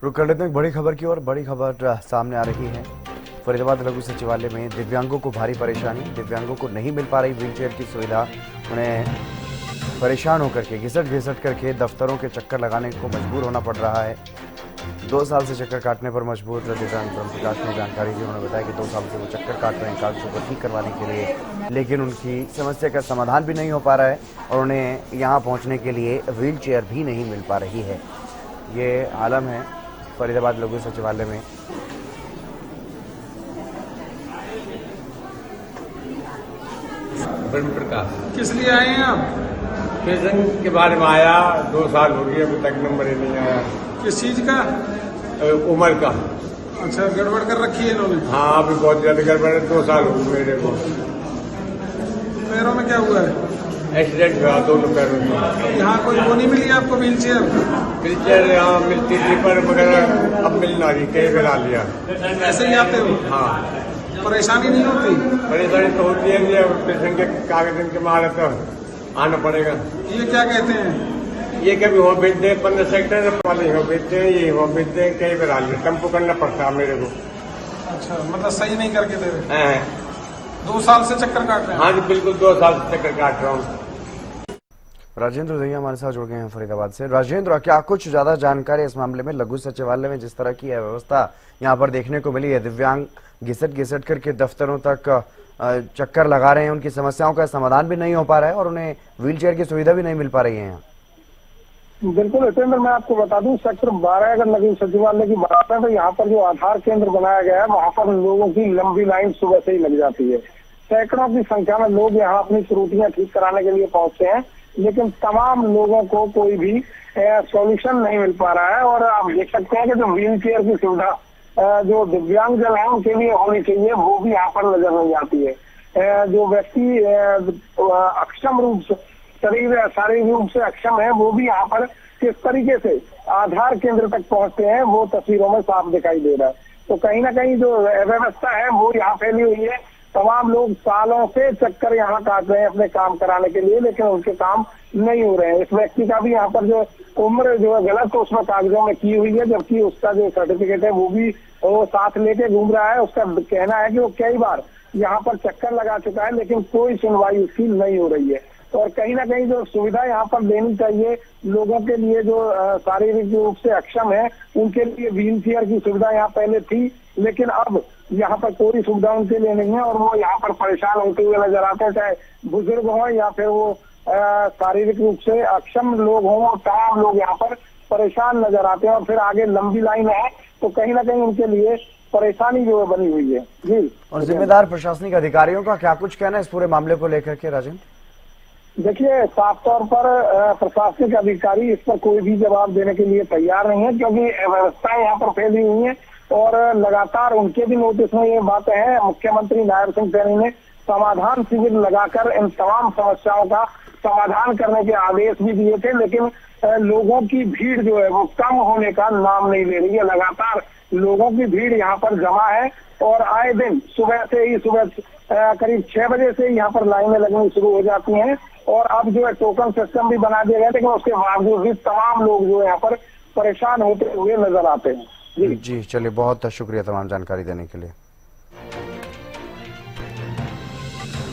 रुक कर लेते हैं एक बड़ी खबर की ओर। बड़ी खबर सामने आ रही है। फरीदाबाद लघु सचिवालय में दिव्यांगों को भारी परेशानी। दिव्यांगों को नहीं मिल पा रही व्हीलचेयर की सुविधा। उन्हें परेशान होकर के घिसट करके दफ्तरों के चक्कर लगाने को मजबूर होना पड़ रहा है। 2 साल से चक्कर काटने पर मजबूर दिव्यांग ब्रह्म प्रकाश ने जानकारी दी। उन्होंने बताया कि 2 साल से वो चक्कर काट रहे हैं कागजों को ठीक करवाने के लिए, लेकिन उनकी समस्या का समाधान भी नहीं हो पा रहा है और उन्हें यहाँ पहुँचने के लिए व्हीलचेयर भी नहीं मिल पा रही है। ये आलम है फरीदाबाद लघु सचिवालय में। ब्रह्म प्रकाश किस लिए आए हैं आप? पेंशन के बारे में आया। 2 साल हो गए, अभी तक नंबर ही नहीं आया। किस चीज का? उम्र का। अच्छा, गड़बड़ कर रखी है इन्होंने। हाँ, अभी बहुत ज्यादा गड़बड़ है। 2 साल हो गए मेरे को। पैरों में क्या हुआ है? एक्सीडेंट हुआ दोनों पैरों में। यहाँ कोई वो नहीं मिली आपको व्हील चेयर? व्हीलचेयर यहाँ मिलती थी पर मगर अब मिल ना रही, कई बार आ लिया। ऐसे ही आते हो? हाँ, परेशानी नहीं होती? परेशानी तो होती है। पेंशन के कागज के मारे तो आना पड़ेगा। ये क्या कहते हैं? ये कभी हो भेज दे, 15 सेक्टर वाले हो भेजते हैं, ये हो भेजते हैं, कई बार आ लिया। टेम्पो करना पड़ता है मेरे को। अच्छा, मतलब सही नहीं करके दे रहे? हैं। 2 साल से चक्कर काट रहे हैं? हाँ जी, बिल्कुल 2 साल से चक्कर काट रहा हूँ। राजेंद्र दहिया हमारे साथ जुड़ गए हैं फरीदाबाद से। राजेंद्र, क्या कुछ ज्यादा जानकारी इस मामले में? लघु सचिवालय में जिस तरह की व्यवस्था यहाँ पर देखने को मिली है, दिव्यांग घिसट करके दफ्तरों तक चक्कर लगा रहे हैं, उनकी समस्याओं का समाधान भी नहीं हो पा रहा है और उन्हें व्हीलचेयर की सुविधा भी नहीं मिल पा रही है यहाँ। बिल्कुल हितेंद्र, मैं आपको बता दूं, सेक्टर 12 अगर लघु सचिवालय की बात है तो यहाँ पर जो आधार केंद्र बनाया गया है वहाँ पर लोगों की लंबी लाइन सुबह से ही लग जाती है। सैकड़ों की संख्या में लोग यहाँ अपनी त्रुटियां ठीक कराने के लिए पहुंचते हैं, लेकिन तमाम लोगों को कोई भी सॉल्यूशन नहीं मिल पा रहा है। और आप देख सकते हैं कि जो व्हील चेयर की सुविधा जो दिव्यांग जन है उनके लिए होनी चाहिए, वो भी यहाँ पर नजर नहीं आती है। जो व्यक्ति अक्षम रूप से शारीरिक रूप से अक्षम है, वो भी यहाँ पर किस तरीके से आधार केंद्र तक पहुंचते हैं वो तस्वीरों में साफ दिखाई दे रहा है। तो कहीं ना कहीं जो अव्यवस्था है वो यहाँ फैली हुई है। तमाम लोग सालों से चक्कर यहाँ काट रहे हैं अपने काम कराने के लिए, लेकिन उनके काम नहीं हो रहे हैं। इस व्यक्ति का भी यहाँ पर जो उम्र जो है गलत उसमें कागजों में की हुई है, जबकि उसका जो सर्टिफिकेट है वो भी वो साथ लेके घूम रहा है। उसका कहना है कि वो कई बार यहाँ पर चक्कर लगा चुका है, लेकिन कोई सुनवाई उसकी नहीं हो रही है। और कहीं ना कहीं जो सुविधा यहाँ पर देनी चाहिए लोगों के लिए जो शारीरिक रूप से अक्षम है, उनके लिए व्हील चेयर की सुविधा यहाँ पहले थी, लेकिन अब यहाँ पर कोई सुविधा उनके लिए नहीं है और वो यहाँ पर परेशान होते हुए नजर आते हैं, चाहे बुजुर्ग हो या फिर वो शारीरिक रूप से अक्षम लोग हों। तमाम लोग यहाँ पर परेशान नजर आते हैं और फिर आगे लंबी लाइन है, तो कहीं ना कहीं उनके लिए परेशानी जो है बनी हुई है। जी, और जिम्मेदार प्रशासनिक अधिकारियों का क्या कुछ कहना है इस पूरे मामले को लेकर के? राजेंद्र, देखिए, साफ तौर पर प्रशासनिक अधिकारी इस पर कोई भी जवाब देने के लिए तैयार नहीं है, क्योंकि व्यवस्थाएं यहाँ पर फैली हुई हैं और लगातार उनके भी नोटिस में ये बातें हैं। मुख्यमंत्री नायब सिंह सैनी ने समाधान शिविर लगाकर इन तमाम समस्याओं का समाधान करने के आदेश भी दिए थे, लेकिन लोगों की भीड़ जो है वो कम होने का नाम नहीं ले रही है। लगातार लोगों की भीड़ यहाँ पर जमा है और आए दिन सुबह करीब 6 बजे से यहाँ पर लाइनें लगनी शुरू हो जाती हैं। और अब जो है टोकन सिस्टम भी बना दिया गया, लेकिन उसके बावजूद भी तमाम लोग जो है यहाँ पर परेशान होते हुए नजर आते हैं। जी चलिए, बहुत शुक्रिया तमाम जानकारी देने के लिए।